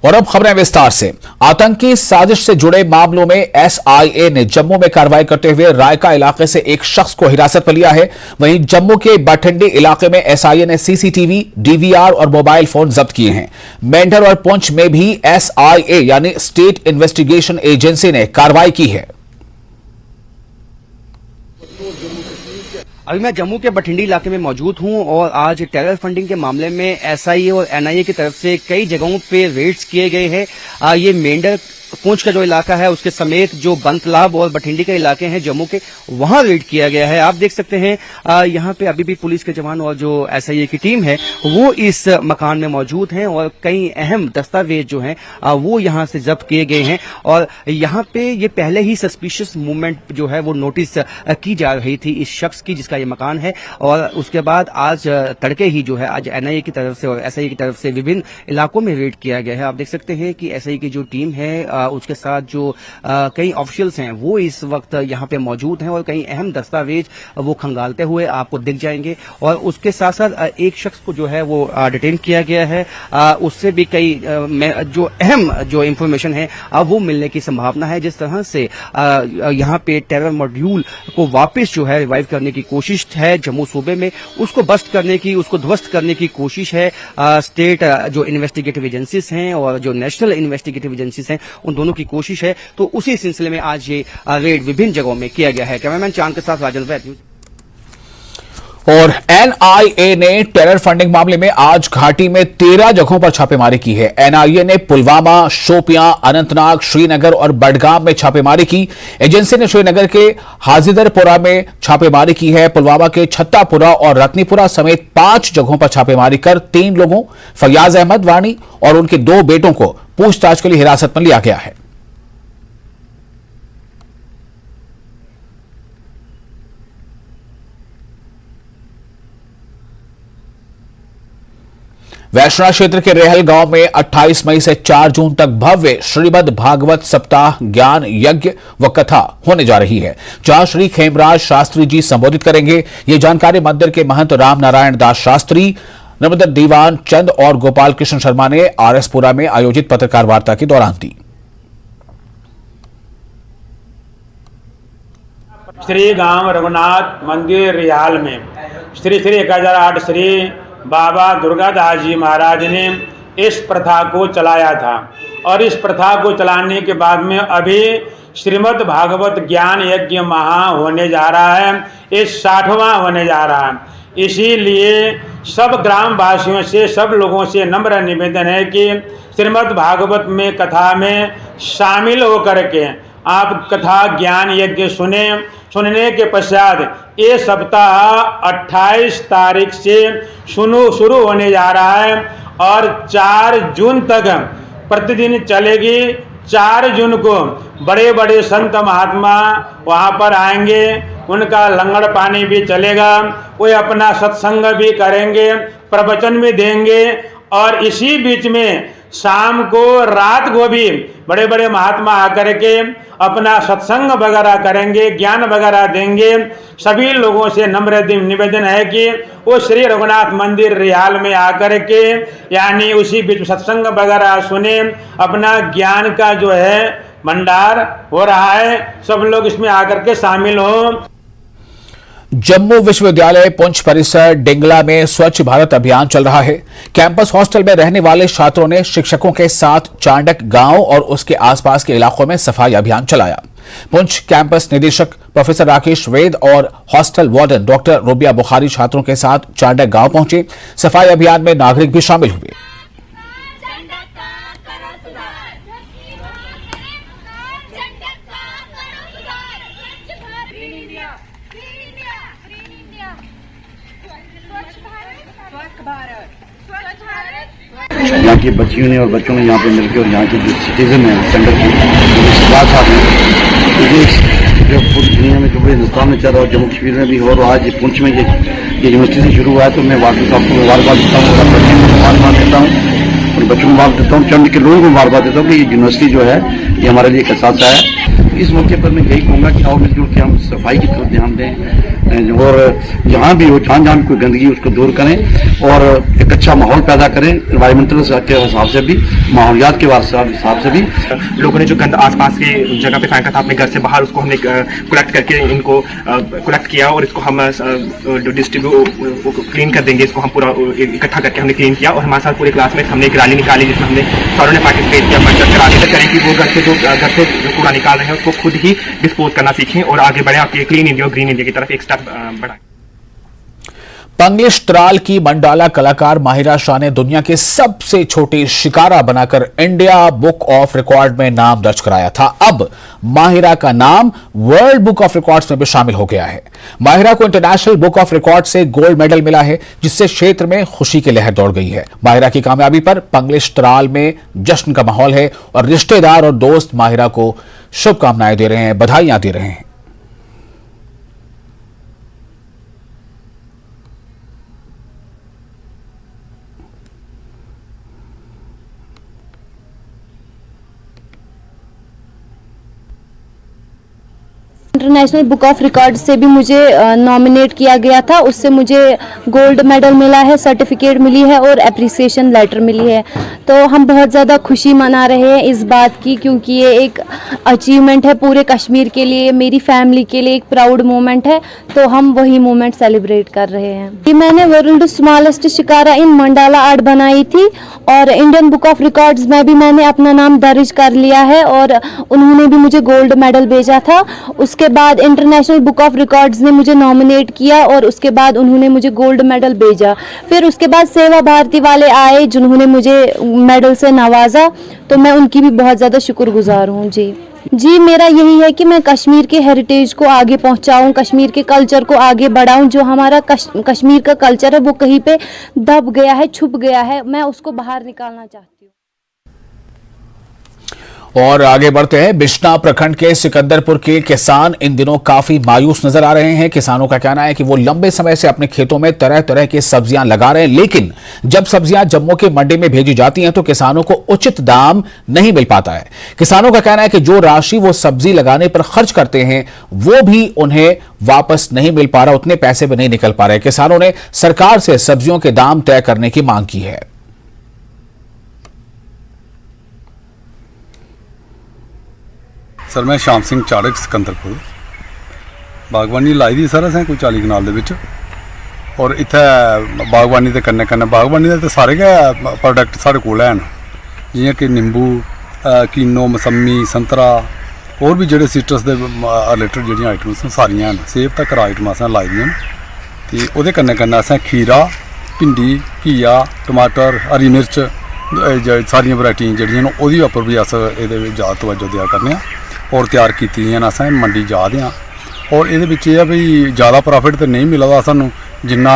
और अब खबरें विस्तार से। आतंकी साजिश से जुड़े मामलों में एसआईए ने जम्मू में कार्रवाई करते हुए रायका इलाके से एक शख्स को हिरासत में लिया है। वहीं जम्मू के बठिंडी इलाके में एसआईए ने सीसीटीवी, डीवीआर और मोबाइल फोन जब्त किए हैं। मेंढर और पुंछ में भी एसआईए यानी स्टेट इन्वेस्टिगेशन एजेंसी ने कार्रवाई की है। अभी मैं जम्मू के बठिंडी इलाके में मौजूद हूं और आज टेरर फंडिंग के मामले में एसआईए और एनआईए की तरफ से कई जगहों पे रेड्स किए गए हैं। ये मेंढर पुंछ का जो इलाका है उसके समेत जो बंतलाब और बठिंडी के इलाके हैं जम्मू के, वहां रेड किया गया है। आप देख सकते हैं यहां पे अभी भी पुलिस के जवान और जो एसआईए की टीम है वो इस मकान में मौजूद हैं और कई अहम दस्तावेज जो हैं वो यहां से जब्त किए गए हैं। और यहां पे ये पहले ही सस्पिशियस मूवमेंट जो है वो नोटिस की जा रही थी इस शख्स की जिसका ये मकान है। और उसके बाद आज तड़के ही जो है आज एनआईए की तरफ से और एसआईए की तरफ से विभिन्न इलाकों में रेड किया गया है। आप देख सकते हैं कि एसआईए की जो टीम है उसके साथ जो कई ऑफिशियल्स हैं वो इस वक्त यहाँ पे मौजूद हैं और कई अहम दस्तावेज वो खंगालते हुए आपको दिख जाएंगे। और उसके साथ साथ एक शख्स को जो है वो डिटेन किया गया है। उससे भी कई जो अहम जो इंफॉर्मेशन है वो मिलने की संभावना है। जिस तरह से यहाँ पे टेरर मॉड्यूल को वापस जो है रिवाइव करने की कोशिश है जम्मू सूबे में, उसको बस्ट करने की, उसको ध्वस्त करने की कोशिश है स्टेट जो इन्वेस्टिगेटिव एजेंसीज हैं और जो नेशनल इन्वेस्टिगेटिव एजेंसीज हैं उन दोनों की कोशिश है। तो उसी सिलसिले में आज ये रेड विभिन्न जगहों में किया गया है। कैमरामैन चांद के साथ राजन वैद। और एनआईए ने टेरर फंडिंग मामले में आज घाटी में 13 जगहों पर छापेमारी की है। एनआईए ने पुलवामा, शोपियां, अनंतनाग, श्रीनगर और बडगाम में छापेमारी की। एजेंसी ने श्रीनगर के हाजिदरपुरा में छापेमारी की है। पुलवामा के छत्तापुरा और रत्नीपुरा समेत 5 जगहों पर छापेमारी कर 3 लोगों फयाज अहमद वानी और उनके 2 बेटों को पूछताछ के लिए हिरासत में लिया गया है। वैष्णव क्षेत्र के रेहल गांव में 28 मई से 4 जून तक भव्य श्रीमद् भागवत सप्ताह, ज्ञान यज्ञ व कथा होने जा रही है, जहां श्री खेमराज शास्त्री जी संबोधित करेंगे। ये जानकारी मंदिर के महंत राम नारायण दास शास्त्री, नर्मदा दीवान चंद और गोपाल कृष्ण शर्मा ने आरएसपुरा में आयोजित पत्रकार वार्ता के दौरान दी। श्री गांव रघुनाथ मंदिर रियाल में श्री 1008 श्री बाबा दुर्गादास जी महाराज ने इस प्रथा को चलाया था और इस प्रथा को चलाने के बाद में अभी श्रीमद् भागवत ज्ञान यज्ञ महा होने जा रहा है। ये 60वां होने जा रहा है। इसीलिए सब ग्राम वासियों से, सब लोगों से नम्र निवेदन है कि श्रीमद् भागवत में कथा में शामिल होकर के आप कथा ज्ञान यज्ञ सुनने के पश्चात ये सप्ताह 28 तारीख से शुरू होने जा रहा है और 4 जून तक प्रतिदिन चलेगी। 4 जून को बड़े बड़े संत महात्मा वहाँ पर आएंगे, उनका लंगर पानी भी चलेगा, वो अपना सत्संग भी करेंगे, प्रवचन भी देंगे। और इसी बीच में शाम को, रात को भी बड़े बड़े महात्मा आकर के अपना सत्संग वगैरह करेंगे, ज्ञान वगैरह देंगे। सभी लोगों से नम्र निवेदन है कि वो श्री रघुनाथ मंदिर रियाल में आकर के यानी उसी बीच सत्संग वगैरह सुने, अपना ज्ञान का जो है भंडार हो रहा है, सब लोग इसमें आकर के शामिल हों। जम्मू विश्वविद्यालय पुंछ परिसर डिंगला में स्वच्छ भारत अभियान चल रहा है। कैंपस हॉस्टल में रहने वाले छात्रों ने शिक्षकों के साथ चांडक गांव और उसके आसपास के इलाकों में सफाई अभियान चलाया। पुंछ कैंपस निदेशक प्रोफेसर राकेश वेद और hostel warden doctor Rubiya Bukhari छात्रों के साथ चांडक गांव पहुंचे। सफाई अभियान में नागरिक भी शामिल हुए। यहाँ की बच्चियों ने और बच्चों ने यहाँ पे मिलकर और यहाँ के जो सिटीजन हैं सेंटर के साथ जो पूरी दुनिया में, जो पूरे हिंदुस्तान में चल रहा है, जम्मू कश्मीर में भी हो, और आज पुंछ में ये यूनिवर्सिटी से शुरू हुआ है। तो मैं वाकई साहब को मुबारकबाद देता हूँ और बच्चों को मुबारकबाद देता हूँ और बच्चों को मुबारक देता हूँ, चंद के लोगों को मुबारकबाद देता हूँ कि ये यूनिवर्सिटी जो है ये हमारे लिए एक एहसास है। इस मौके पर मैं यही कहूँगा कि आओ मिलजुल के हम सफाई की तरफ ध्यान दें, और जहाँ भी हो, जहाँ भी कोई गंदगी उसको दूर करें और एक अच्छा माहौल पैदा करें, एनवायरमेंटल के हिसाब से भी, माहौलियात के हिसाब से भी। लोगों ने जो गंद आसपास की जगह पे फेंका था अपने घर से बाहर, उसको हमने कलेक्ट करके इनको कलेक्ट किया और इसको हम डिस्ट्रीब्यूट क्लीन कर देंगे। इसको हम पूरा इकट्ठा करके हमने क्लीन किया और हमारे साथ पूरे क्लास में हमने एक रैली निकाली जिसमें हमने सारों ने पार्टिसिपेट किया। बढ़ आगे तक करें कि वो घर से जो कूड़ा निकाल रहे हैं उसको खुद ही डिस्पोज करना सीखें और आगे बढ़े आपके क्लीन इंडिया, ग्रीन इंडिया की तरफ एक स्टेप बढ़ाएं। पंग्लिश त्राल की मंडाला कलाकार माहिरा शाह ने दुनिया के सबसे छोटी शिकारा बनाकर इंडिया बुक ऑफ रिकॉर्ड में नाम दर्ज कराया था। अब माहिरा का नाम वर्ल्ड बुक ऑफ रिकॉर्ड्स में भी शामिल हो गया है। माहिरा को इंटरनेशनल बुक ऑफ रिकॉर्ड से गोल्ड मेडल मिला है, जिससे क्षेत्र में खुशी की लहर दौड़ गई है। माहिरा की कामयाबी पर पंग्लिश त्राल में जश्न का माहौल है और रिश्तेदार और दोस्त माहिरा को शुभकामनाएं दे रहे हैं, बधाइयां दे रहे हैं। इंटरनेशनल बुक ऑफ रिकॉर्ड से भी मुझे नॉमिनेट किया गया था, उससे मुझे गोल्ड मेडल मिला है, सर्टिफिकेट मिली है और एप्रिसिएशन लेटर मिली है। तो हम बहुत ज़्यादा खुशी मना रहे हैं इस बात की, क्योंकि ये एक अचीवमेंट है पूरे कश्मीर के लिए, मेरी फैमिली के लिए एक प्राउड मोमेंट है। तो हम वही मोमेंट सेलिब्रेट कर रहे हैं। कि मैंने वर्ल्ड स्मॉलेस्ट शिकारा इन मंडाला आर्ट बनाई थी और इंडियन बुक ऑफ रिकॉर्ड्स में भी मैंने अपना नाम दर्ज कर लिया है और उन्होंने भी मुझे गोल्ड मेडल भेजा था। उसके बाद इंटरनेशनल बुक ऑफ रिकॉर्ड्स ने मुझे नॉमिनेट किया और उसके बाद उन्होंने मुझे गोल्ड मेडल भेजा। फिर उसके बाद सेवा भारती वाले आए जिन्होंने मुझे मेडल से नवाजा, तो मैं उनकी भी बहुत ज़्यादा शुक्रगुजार हूँ। जी मेरा यही है कि मैं कश्मीर के हेरिटेज को आगे पहुंचाऊं, कश्मीर के कल्चर को आगे बढ़ाऊं। जो हमारा कश्मीर का कल्चर है वो कहीं पे दब गया है, छुप गया है, मैं उसको बाहर निकालना चाहती हूं। और आगे बढ़ते हैं। बिश्ना प्रखंड के सिकंदरपुर के किसान इन दिनों काफी मायूस नजर आ रहे हैं। किसानों का कहना है कि वो लंबे समय से अपने खेतों में तरह तरह की सब्जियां लगा रहे हैं, लेकिन जब सब्जियां जम्मू की मंडी में भेजी जाती हैं तो किसानों को उचित दाम नहीं मिल पाता है। किसानों का कहना है कि जो राशि वो सब्जी लगाने पर खर्च करते हैं वो भी उन्हें वापस नहीं मिल पा रहा, उतने पैसे भी नहीं निकल पा रहे। किसानों ने सरकार से सब्जियों के दाम तय करने की मांग की है। सर मैं शाम सिंह चाड़क सिकंदरपुर बागबानी लाई दी सर असें कोई 40 कनाल दे विच और इत्थै बागबानी दे कन्नै कन्नै बागबानी दे सारे गै प्रोडक्ट साढ़े कोल हैन, जियां कि निंबू, कीनो, मसम्मी, संतरा और भी जेह्ड़े सिट्रस दे रिलेटेड जेह्ड़ियां आइटम्स सारियां हैन, सेब तक आइटमां असें लाई दियां न। ते ओह्दे कन्नै कन्नै असें खीरा, भिंडी, घिया, टमाटर, हरी मिर्च सारियां वैरायटियां जेह्ड़ियां न ओह्दे उप्पर भी अस एह्दे ज़्यादा तवज्जो देआ करने आं और तैयार कीती दियां न असें मंडी जा दे आं। और एह्दे बिच एह् ऐ भई ज़्यादा प्रॉफिट ते नहीं मिला दा सानूं जिन्ना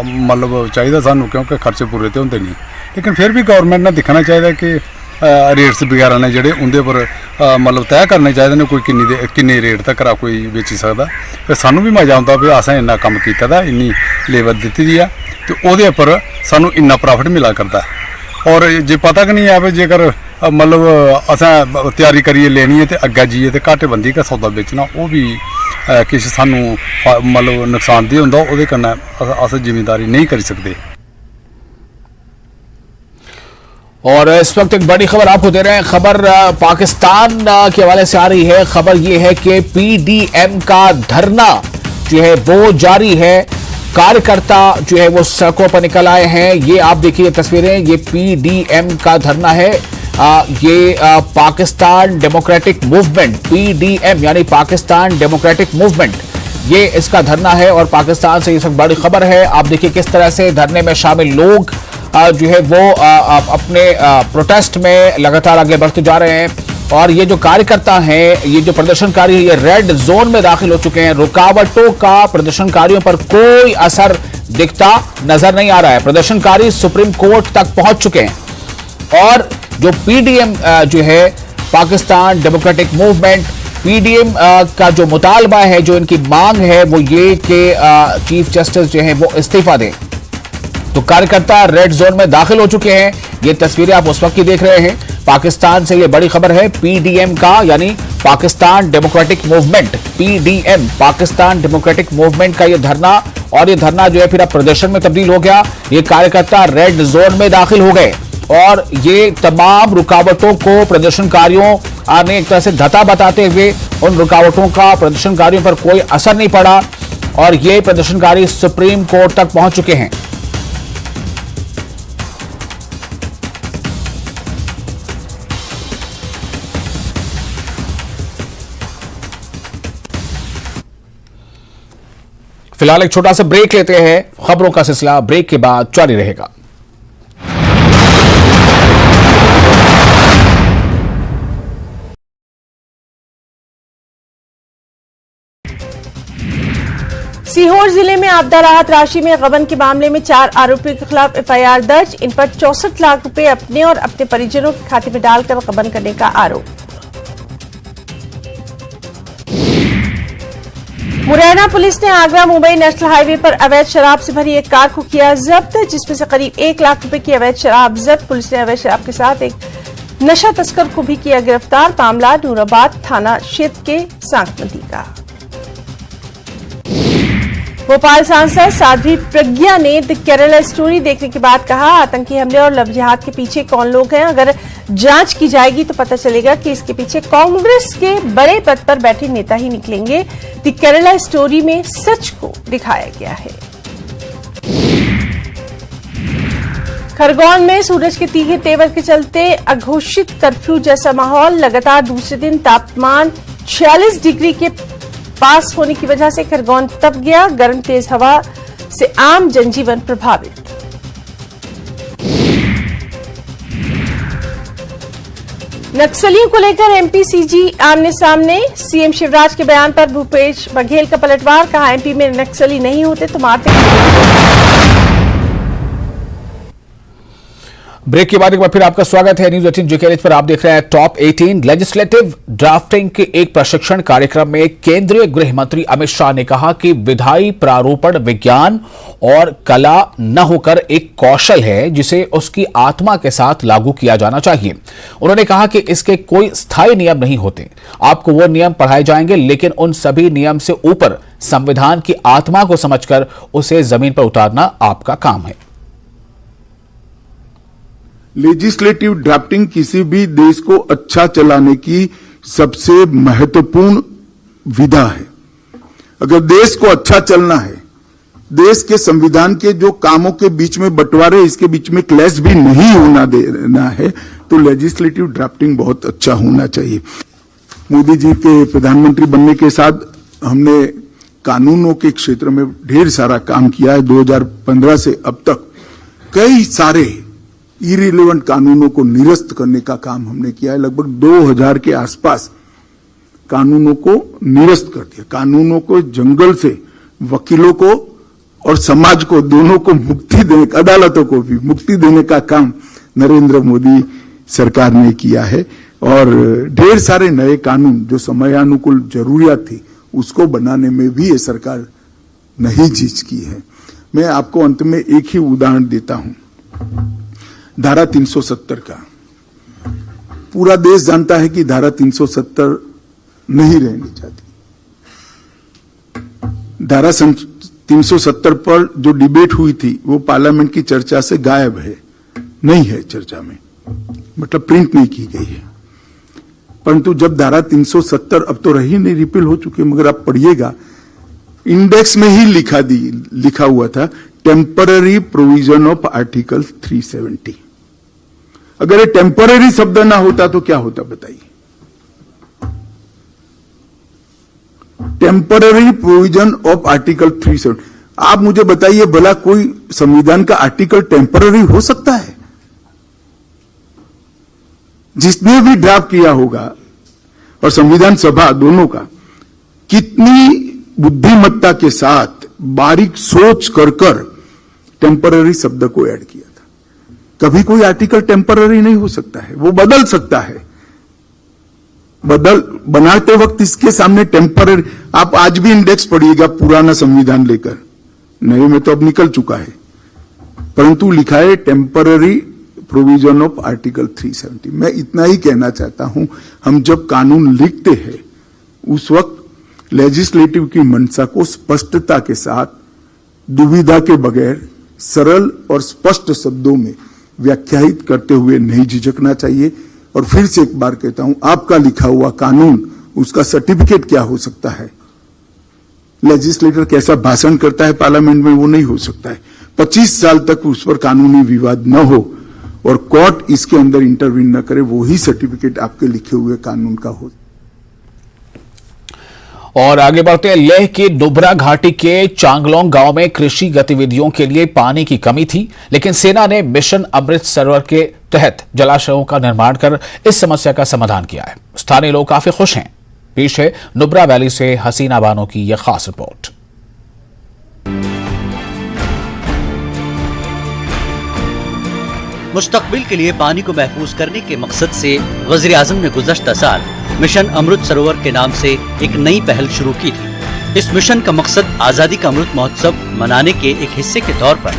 मतलब चाहिदा सानूं, क्योंकि खर्चे पूरे ते होंदे नहीं, लेकिन फिर भी गौरमेंट ने दिक्खना चाहिदा कि रेट्स बगैरा ने जेह्ड़े उंदे पर मतलब तय करने चाहिदे ने, कोई किन्ने रेट तक कोई बेची सकदा। फिर सानूं भी मजा आंदा भी असें इन्ना कम्म कीता दा, इन्नी लेबर दित्ती दी ऐ ते ओह्दे उप्पर सानूं इन्ना प्रॉफिट मिला करदा है। और जे पता कि नहीं है भाई जेकर मतलब असें तैयारी करिए लेनी है तो अग्गे जाइए तो घाटे बंदी का सौदा बेचना वो भी किश सानू मतलब नुकसानदेह होंदा, ओहदे कन्नै अस जिम्मेदारी नहीं करी सकते। और इस वक्त एक बड़ी खबर आपको दे रहे हैं। खबर पाकिस्तान के हवाले से आ रही है। खबर यह है कि पीडीएम का धरना जो है वो जारी है। कार्यकर्ता जो है वो सड़कों पर निकल आए हैं। ये आप देखिए तस्वीरें, ये पीडीएम का धरना है। ये पाकिस्तान डेमोक्रेटिक मूवमेंट, पीडीएम यानी पाकिस्तान डेमोक्रेटिक मूवमेंट, ये इसका धरना है। और पाकिस्तान से ये सब बड़ी खबर है। आप देखिए किस तरह से धरने में शामिल लोग जो है वो अपने प्रोटेस्ट में लगातार आगे बढ़ते जा रहे हैं। और ये जो कार्यकर्ता हैं, ये जो प्रदर्शनकारी है, ये रेड जोन में दाखिल हो चुके हैं। रुकावटों का प्रदर्शनकारियों पर कोई असर दिखता नजर नहीं आ रहा है। प्रदर्शनकारी सुप्रीम कोर्ट तक पहुंच चुके हैं। और जो पीडीएम जो है पाकिस्तान डेमोक्रेटिक मूवमेंट, पीडीएम का जो मुतालबा है, जो इनकी मांग है वो ये कि चीफ जस्टिस जो है वो इस्तीफा दें। तो कार्यकर्ता रेड जोन में दाखिल हो चुके हैं। ये तस्वीरें आप उस वक्त की देख रहे हैं। पाकिस्तान से ये बड़ी खबर है। पीडीएम का यानी Pakistan democratic movement PDM, Pakistan democratic movement का यह धरना, और यह धरना जो है फिर अब प्रदर्शन में तब्दील हो गया। ये कार्यकर्ता रेड जोन में दाखिल हो गए और ये तमाम रुकावटों को प्रदर्शनकारियों ने एक तरह से धता बताते हुए उन रुकावटों का प्रदर्शनकारियों पर कोई असर नहीं पड़ा और ये प्रदर्शनकारी सुप्रीम कोर्ट तक पहुंच चुके हैं। फिलहाल एक छोटा सा ब्रेक लेते हैं, खबरों का सिलसिला ब्रेक के बाद जारी रहेगा। सीहोर जिले में आपदा राहत राशि में गबन के मामले में 4 आरोपियों के खिलाफ FIR दर्ज। इन पर 64 लाख रुपए अपने और अपने परिजनों के खाते में डालकर गबन करने का आरोप। मुरैना पुलिस ने आगरा मुंबई नेशनल हाईवे पर अवैध शराब से भरी एक कार को किया जब्त, जिसमें से करीब 1 लाख रुपए की अवैध शराब जब्त। पुलिस ने अवैध शराब के साथ एक नशा तस्कर को भी किया गिरफ्तार। मामला नूराबाद थाना क्षेत्र के सांकनदी का। भोपाल सांसद साध्वी प्रज्ञा ने द केरला स्टोरी देखने के बाद कहा, आतंकी हमले और लव जिहाद के पीछे कौन लोग हैं। अगर जांच की जाएगी तो पता चलेगा कि इसके पीछे कांग्रेस के बड़े पद पर बैठे नेता ही निकलेंगे। द केरला स्टोरी में सच को दिखाया गया है। खरगोन में सूरज के तीखे तेवर के चलते अघोषित कर्फ्यू जैसा माहौल। लगातार दूसरे दिन तापमान 46 डिग्री के पास होने की वजह से खरगोन तप गया। गर्म तेज हवा से आम जनजीवन प्रभावित। नक्सलियों को लेकर MP CG आमने सामने। CM शिवराज के बयान पर भूपेश बघेल का पलटवार। कहा, MP में नक्सली नहीं होते तो मारते। ब्रेक के बाद एक बार फिर आपका स्वागत है न्यूज 18 JKH पर। आप देख रहे हैं टॉप 18। लेजिस्लेटिव ड्राफ्टिंग के एक प्रशिक्षण कार्यक्रम में केंद्रीय गृह मंत्री अमित शाह ने कहा कि विधायी प्रारूपण विज्ञान और कला न होकर एक कौशल है जिसे उसकी आत्मा के साथ लागू किया जाना चाहिए। उन्होंने कहा कि इसके कोई स्थायी नियम नहीं होते, आपको वो नियम पढ़ाए जाएंगे, लेकिन उन सभी नियम से ऊपर संविधान की आत्मा को समझकर उसे जमीन पर उतारना आपका काम है। लेजिस्लेटिव ड्राफ्टिंग किसी भी देश को अच्छा चलाने की सबसे महत्वपूर्ण विधा है। अगर देश को अच्छा चलना है, देश के संविधान के जो कामों के बीच में बंटवारे, इसके बीच में क्लैश भी नहीं होना देना है, तो लेजिस्लेटिव ड्राफ्टिंग बहुत अच्छा होना चाहिए। मोदी जी के प्रधानमंत्री बनने के साथ हमने कानूनों के क्षेत्र में ढेर सारा काम किया है। 2015 से अब तक कई सारे इरिलेवेंट कानूनों को निरस्त करने का काम हमने किया है। लगभग 2000 के आसपास कानूनों को निरस्त कर दिया। कानूनों को जंगल से वकीलों को और समाज को दोनों को मुक्ति देने, अदालतों को भी मुक्ति देने का काम नरेंद्र मोदी सरकार ने किया है। और ढेर सारे नए कानून जो समयानुकूल जरूरियात थी उसको बनाने में भी ये सरकार नहीं झिझकी की है। मैं आपको अंत में एक ही उदाहरण देता हूं, धारा 370 का। पूरा देश जानता है कि धारा 370 नहीं रहनी चाहती। धारा 370 पर जो डिबेट हुई थी वो पार्लियामेंट की चर्चा से गायब है, नहीं है चर्चा में, मतलब प्रिंट नहीं की गई है। परंतु जब धारा 370 अब तो रही नहीं, रिपील हो चुकी, मगर आप पढ़िएगा इंडेक्स में ही लिखा हुआ था टेम्पररी प्रोविजन ऑफ आर्टिकल 370। अगर ये टेम्पररी शब्द ना होता तो क्या होता बताइए। Temporary provision of article 370। आप मुझे बताइए, भला कोई संविधान का आर्टिकल टेम्पररी हो सकता है? जिसने भी ड्राफ्ट किया होगा और संविधान सभा दोनों का कितनी बुद्धिमत्ता के साथ बारीक सोच कर टेम्पररी शब्द को ऐड किया था। कभी कोई आर्टिकल टेम्पररी नहीं हो सकता है, वो बदल सकता है। बनाते वक्त इसके सामने टेम्पररी, आप आज भी इंडेक्स पढ़िएगा पुराना संविधान लेकर, नए में तो अब निकल चुका है, परंतु लिखा है टेम्पररी प्रोविजन ऑफ आर्टिकल 370। मैं इतना ही कहना चाहता हूं, हम जब कानून लिखते हैं उस वक्त लेजिस्लेटिव की मंशा को स्पष्टता के साथ, दुविधा के बगैर, सरल और स्पष्ट शब्दों में व्याख्यायित करते हुए नहीं झिझकना चाहिए। और फिर से एक बार कहता हूं, आपका लिखा हुआ कानून, उसका सर्टिफिकेट क्या हो सकता है? लेजिस्लेटर कैसा भाषण करता है पार्लियामेंट में, वो नहीं हो सकता है। 25 साल तक उस पर कानूनी विवाद न हो और कोर्ट इसके अंदर इंटरवीन न करे, वो ही सर्टिफिकेट आपके लिखे हुए कानून का हो। और आगे बढ़ते हैं, लेह की नुब्रा घाटी के चांगलोंग गांव में कृषि गतिविधियों के लिए पानी की कमी थी, लेकिन सेना ने मिशन अमृत सरोवर के तहत जलाशयों का निर्माण कर इस समस्या का समाधान किया है। स्थानीय लोग काफी खुश हैं। पेश है नुब्रा वैली से हसीना बानो की यह खास रिपोर्ट। मुस्तकबिल के लिए पानी को महफूज करने के मकसद से वज़ीर आज़म ने गुज़श्ता साल मिशन अमृत सरोवर के नाम से एक नई पहल शुरू की थी। इस मिशन का मकसद आज़ादी का अमृत महोत्सव मनाने के एक हिस्से के तौर पर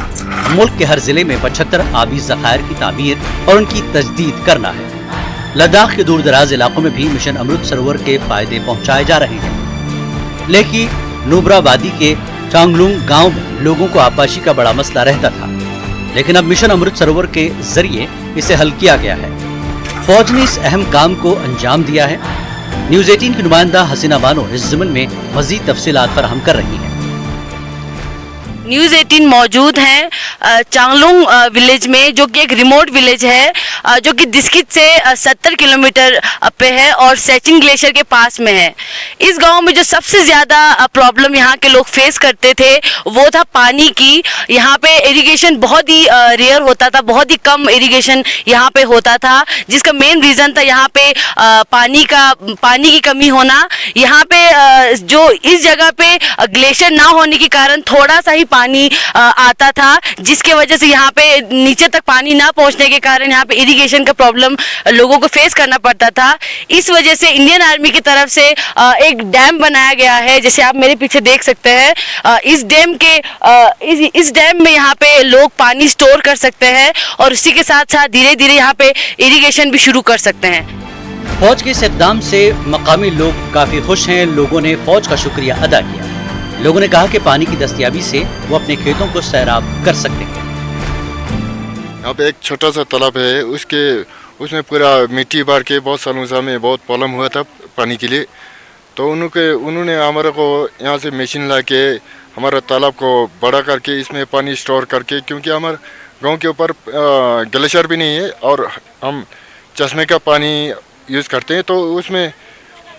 मुल्क के हर जिले में 75 आबी ज़खायर की तामीर और उनकी तजदीद करना है। लद्दाख के दूर दराज इलाकों में भी मिशन अमृत सरोवर के फायदे पहुँचाए जा रहे हैं। लेकिन नुब्रा वादी के चांगलुंग गाँव में लोगों को आबपाशी का बड़ा मसला रहता था, लेकिन अब मिशन अमृत सरोवर के जरिए इसे हल किया गया है। फौज ने इस अहम काम को अंजाम दिया है। न्यूज़ 18 की नुमाइंदा हसीना बानो इस ज़िमन में मज़ीद तफसीलात फराहम कर रही हैं। न्यूज़ 18 मौजूद है चांगलुंग विलेज में, जो कि एक रिमोट विलेज है, जो कि दिस्कित से 70 किलोमीटर पे है और सेचिंग ग्लेशियर के पास में है। इस गांव में जो सबसे ज़्यादा प्रॉब्लम यहाँ के लोग फेस करते थे वो था पानी की। यहाँ पे इरिगेशन बहुत ही रेयर होता था, बहुत ही कम इरिगेशन यहाँ पे होता था, जिसका मेन रीज़न था यहाँ पे पानी की कमी होना। यहाँ पे जो इस जगह पे ग्लेशियर ना होने के कारण थोड़ा सा ही पानी आता था, जिसके वजह से यहाँ पे नीचे तक पानी ना पहुँचने के कारण यहाँ पे इरिगेशन का प्रॉब्लम लोगों को फेस करना पड़ता था। इस वजह से इंडियन आर्मी की तरफ से एक डैम बनाया गया है, जैसे आप मेरे पीछे देख सकते हैं। इस डैम में यहाँ पे लोग पानी स्टोर कर सकते हैं और उसी के साथ साथ धीरे धीरे यहाँ पे इरिगेशन भी शुरू कर सकते हैं। फौज के इस इक़दाम से मकामी लोग काफी खुश हैं। लोगों ने फौज का शुक्रिया अदा किया। लोगों ने कहा कि पानी की दस्तयाबी से वो अपने खेतों को सैराब कर सकते हैं। यहाँ पे एक छोटा सा तालाब है, उसमें पूरा मिट्टी भर के बहुत सालों से हमें बहुत प्रॉब्लम हुआ था पानी के लिए। तो उन्होंने हमारे को यहाँ से मशीन ला के हमारा तालाब को बड़ा करके इसमें पानी स्टोर करके, क्योंकि हमारे गांव के ऊपर ग्लेशियर भी नहीं है और हम चश्मे का पानी यूज़ करते हैं, तो उसमें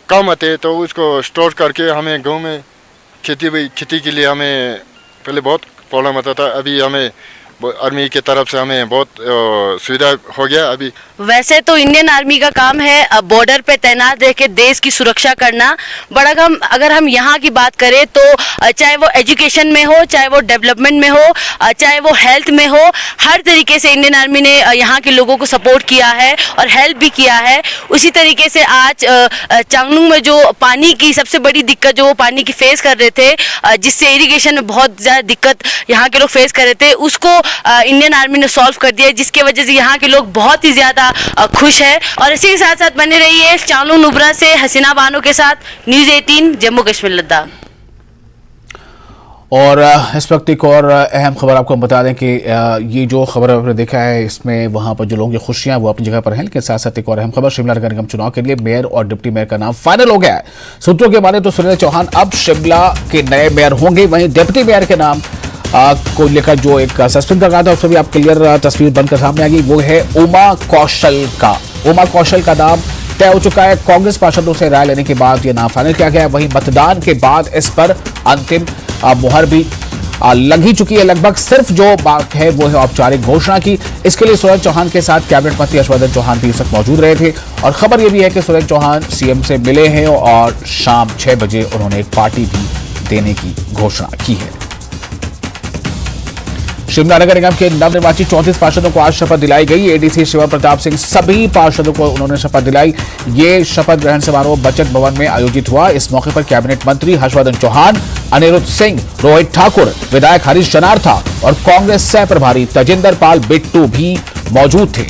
कम आते हैं, तो उसको स्टोर करके हमें गांव में खेती के लिए हमें पहले बहुत प्रॉब्लम आता था। अभी हमें आर्मी की तरफ से हमें बहुत सुविधा हो गया। अभी वैसे तो इंडियन आर्मी का काम है बॉर्डर पे तैनात रह के देश की सुरक्षा करना, बड़ा काम। अगर हम यहाँ की बात करें तो चाहे वो एजुकेशन में हो, चाहे वो डेवलपमेंट में हो, चाहे वो हेल्थ में हो, हर तरीके से इंडियन आर्मी ने यहाँ के लोगों को सपोर्ट किया है और हेल्प भी किया है। उसी तरीके से आज चांगलुंग में जो पानी की सबसे बड़ी दिक्कत जो वो पानी की फेस कर रहे थे, जिससे इरिगेशन में बहुत ज़्यादा दिक्कत यहाँ के लोग फेस कर रहे थे, उसको इंडियन आर्मी ने सॉल्व कर दिया, जिसके वजह से यहाँ के लोग बहुत ही ज़्यादा खुश है। और इसी के साथ साथ बने रहिए चांगलुंग नुब्रा से हसीना बानो के साथ, न्यूज़ 18 जम्मू कश्मीर लद्दाख। और इस वक्त एक और अहम खबर आपको हम बता दें कि ये जो खबर आपने देखा है, इसमें वहाँ पर जो लोगों की खुशियाँ वो अपनी जगह पर हैं, लेकिन साथ साथ एक और अहम खबर, शिमला नगर निगम चुनाव के लिए मेयर और डिप्टी मेयर का नाम फाइनल हो गया है। सूत्रों के माने तो सुनील चौहान अब शिमला के नए मेयर होंगे। वहीं डिप्टी मेयर के नाम को लेकर जो एक सस्पेंस लगा था, उसमें भी आप क्लियर तस्वीर बनकर सामने आ गई। वो है उमा कौशल का। उमा कौशल का नाम तय हो चुका है। कांग्रेस पार्षदों से राय लेने के बाद यह नाम फाइनल किया गया है। वहीं मतदान के बाद इस पर अंतिम मुहर भी लग ही चुकी है। लगभग सिर्फ जो बात है वो है औपचारिक घोषणा की। इसके लिए सुरेश चौहान के साथ कैबिनेट मंत्री हर्षवर्धन चौहान भी इस वक्त मौजूद रहे थे। और खबर यह भी है कि सुरेश चौहान सीएम से मिले हैं और शाम 6 बजे उन्होंने एक पार्टी भी देने की घोषणा की है। शिमला नगर निगम के नवनिर्वाचित 34 पार्षदों को आज शपथ दिलाई गई। एडीसी शिव प्रताप सिंह सभी पार्षदों को उन्होंने शपथ दिलाई। ये शपथ ग्रहण समारोह बचत भवन में आयोजित हुआ। इस मौके पर कैबिनेट मंत्री हर्षवर्धन चौहान, अनिरुद्ध सिंह, रोहित ठाकुर, विधायक हरीश जनार्था और कांग्रेस सह प्रभारी तजिंदर पाल बिट्टू भी मौजूद थे।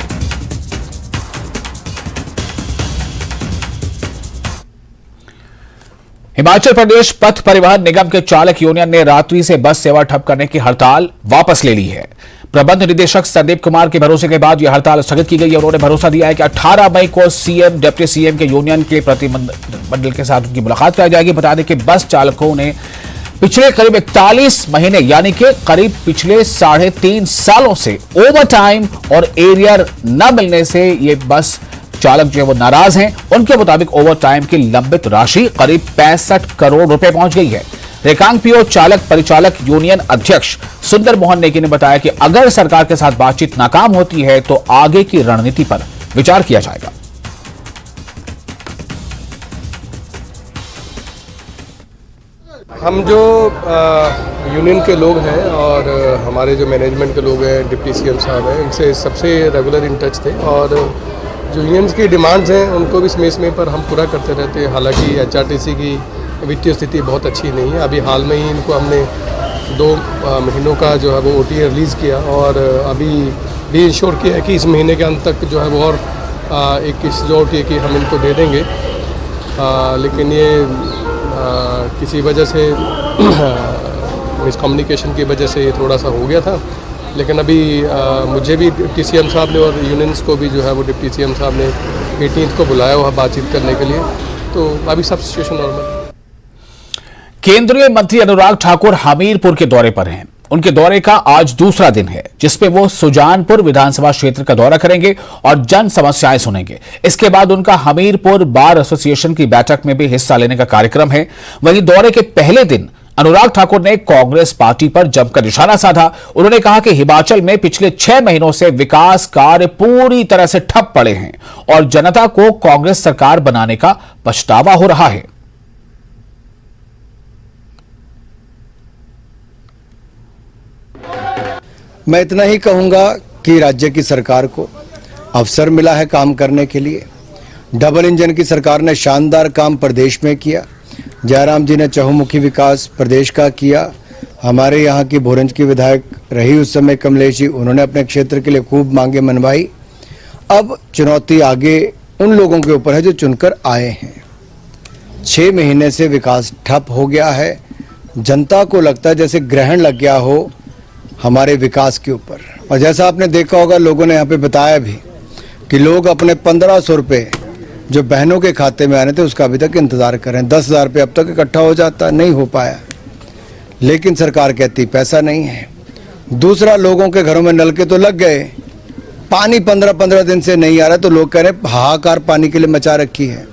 हिमाचल प्रदेश पथ परिवहन निगम के चालक यूनियन ने रात्रि से बस सेवा ठप करने की हड़ताल वापस ले ली है। प्रबंध निदेशक संदीप कुमार के भरोसे के बाद यह हड़ताल स्थगित की गई है। उन्होंने भरोसा दिया है कि 18 मई को सीएम, डिप्टी सीएम के यूनियन के प्रतिनिधिमंडल के साथ उनकी मुलाकात कराई जाएगी। बता दें कि बस चालकों ने पिछले करीब 41 महीने यानी कि करीब पिछले 3.5 सालों से ओवर टाइम और एरियर न मिलने से ये बस चालक जो है वो नाराज हैं। उनके मुताबिक ओवर टाइम की लंबित राशि करीब 65 करोड़ रुपए पहुंच गई है। रेकांगपिओ चालक परिचालक यूनियन अध्यक्ष सुंदर मोहन नेगी ने बताया कि अगर सरकार के साथ बातचीत नाकाम होती है तो आगे की रणनीति पर विचार किया जाएगा। हम जो यूनियन के लोग हैं और हमारे जो मैनेजमेंट के लोग हैं, डिप्टी सीएम साहब हैं, इनसे सबसे रेगुलर इन टच थे और जो यूनियंस की डिमांड्स हैं उनको भी समय पर हम पूरा करते रहते हैं। हालांकि एचआरटीसी की वित्तीय स्थिति बहुत अच्छी नहीं है। अभी हाल में ही इनको हमने 2 महीनों का जो है वो ओटीए रिलीज़ किया और अभी भी इंश्योर किया है कि इस महीने के अंत तक जो है वो और 21 जो ओटीए की हम इनको दे देंगे। लेकिन ये किसी वजह से मिसकम्युनिकेशन की वजह से ये थोड़ा सा हो गया था। लेकिन अभी मुझे भी डिप्टी सीएम साहब ने और यूनियंस को भी जो है वो डिप्टी सीएम साहब ने 18 को बुलाया हुआ बातचीत करने के लिए। तो अभी सब सिचुएशन नॉर्मल है। केंद्रीय मंत्री अनुराग ठाकुर हमीरपुर के दौरे पर हैं। उनके दौरे का आज दूसरा दिन है जिसपे वो सुजानपुर विधानसभा क्षेत्र का दौरा करेंगे और जन समस्याएं सुनेंगे। इसके बाद उनका हमीरपुर बार एसोसिएशन की बैठक में भी हिस्सा लेने का कार्यक्रम है। वहीं दौरे के पहले दिन अनुराग ठाकुर ने कांग्रेस पार्टी पर जमकर निशाना साधा। उन्होंने कहा कि हिमाचल में पिछले 6 महीनों से विकास कार्य पूरी तरह से ठप पड़े हैं और जनता को कांग्रेस सरकार बनाने का पछतावा हो रहा है। मैं इतना ही कहूंगा कि राज्य की सरकार को अवसर मिला है काम करने के लिए। डबल इंजन की सरकार ने शानदार काम प्रदेश में किया। जयराम जी ने चहुमुखी विकास प्रदेश का किया। हमारे यहाँ की भोरंज की विधायक रही उस समय कमलेश जी, उन्होंने अपने क्षेत्र के लिए खूब मांगे मनवाई। अब चुनौती आगे उन लोगों के ऊपर है जो चुनकर आए हैं। 6 महीने से विकास ठप हो गया है। जनता को लगता है जैसे ग्रहण लग गया हो हमारे विकास के ऊपर। और जैसा आपने देखा होगा, लोगों ने यहाँ पे बताया भी कि लोग अपने 1500 रुपये जो बहनों के खाते में आने थे उसका अभी तक इंतजार कर रहे हैं। 10,000 रुपये अब तक इकट्ठा हो जाता, नहीं हो पाया। लेकिन सरकार कहती पैसा नहीं है। दूसरा, लोगों के घरों में नलके तो लग गए, पानी 15-15 दिन से नहीं आ रहा, तो लोग कह रहे हाहाकार पानी के लिए मचा रखी है।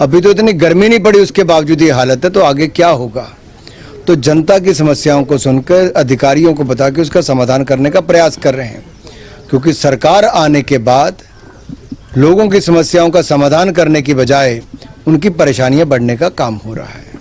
अभी तो इतनी गर्मी नहीं पड़ी, उसके बावजूद ये हालत है, तो आगे क्या होगा। तो जनता की समस्याओं को सुनकर अधिकारियों को बता के उसका समाधान करने का प्रयास कर रहे हैं, क्योंकि सरकार आने के बाद लोगों की समस्याओं का समाधान करने की बजाय उनकी परेशानियां बढ़ने का काम हो रहा है।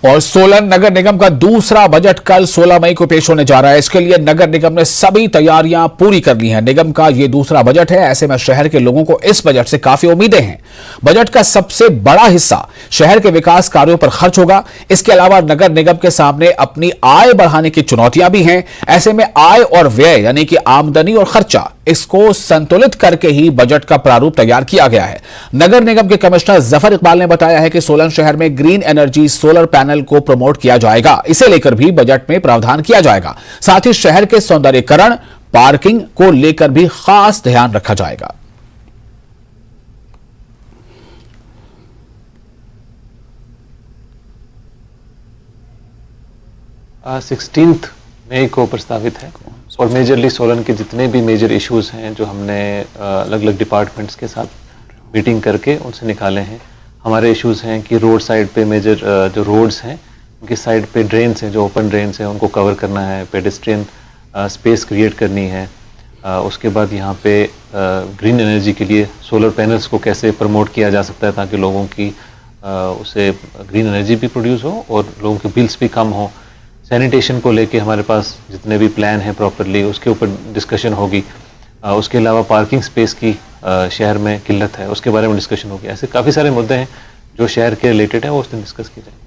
और सोलन नगर निगम का दूसरा बजट कल 16 मई को पेश होने जा रहा है। इसके लिए नगर निगम ने सभी तैयारियां पूरी कर ली हैं। निगम का यह दूसरा बजट है, ऐसे में शहर के लोगों को इस बजट से काफी उम्मीदें हैं। बजट का सबसे बड़ा हिस्सा शहर के विकास कार्यों पर खर्च होगा। इसके अलावा नगर निगम के सामने अपनी आय बढ़ाने की चुनौतियां भी हैं। ऐसे में आय और व्यय यानी कि आमदनी और खर्चा, इसको संतुलित करके ही बजट का प्रारूप तैयार किया गया है। नगर निगम के कमिश्नर जफर इकबाल ने बताया है कि सोलन शहर में ग्रीन एनर्जी सोलर पैनल को प्रमोट किया जाएगा। इसे लेकर भी बजट में प्रावधान किया जाएगा। साथ ही शहर के सौंदर्यीकरण, पार्किंग को लेकर भी खास ध्यान रखा जाएगा। सिक्सटीन्थ मई को प्रस्तावित है और मेजरली सोलन के जितने भी मेजर इश्यूज हैं जो हमने अलग अलग डिपार्टमेंट्स के साथ मीटिंग करके उनसे निकाले हैं। हमारे इश्यूज हैं कि रोड साइड पे मेजर जो रोड्स हैं उनकी साइड पे ड्रेन्स हैं, जो ओपन ड्रेन्स हैं उनको कवर करना है, पेडेस्ट्रियन स्पेस क्रिएट करनी है। उसके बाद यहाँ पे ग्रीन एनर्जी के लिए सोलर पैनल्स को कैसे प्रमोट किया जा सकता है ताकि लोगों की उससे ग्रीन एनर्जी भी प्रोड्यूस हो और लोगों के बिल्स भी कम हो। सैनिटेशन को लेके हमारे पास जितने भी प्लान हैं प्रॉपरली उसके ऊपर डिस्कशन होगी। उसके अलावा पार्किंग स्पेस की शहर में किल्लत है, उसके बारे में डिस्कशन होगी। ऐसे काफ़ी सारे मुद्दे हैं जो शहर के रिलेटेड है, वो उस दिन डिस्कस किए जाएंगे।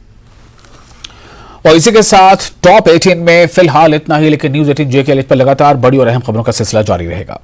और इसी के साथ टॉप 18 में फिलहाल इतना ही, लेकिन न्यूज 18 JKL पर लगातार बड़ी और अहम खबरों का सिलसिला जारी रहेगा।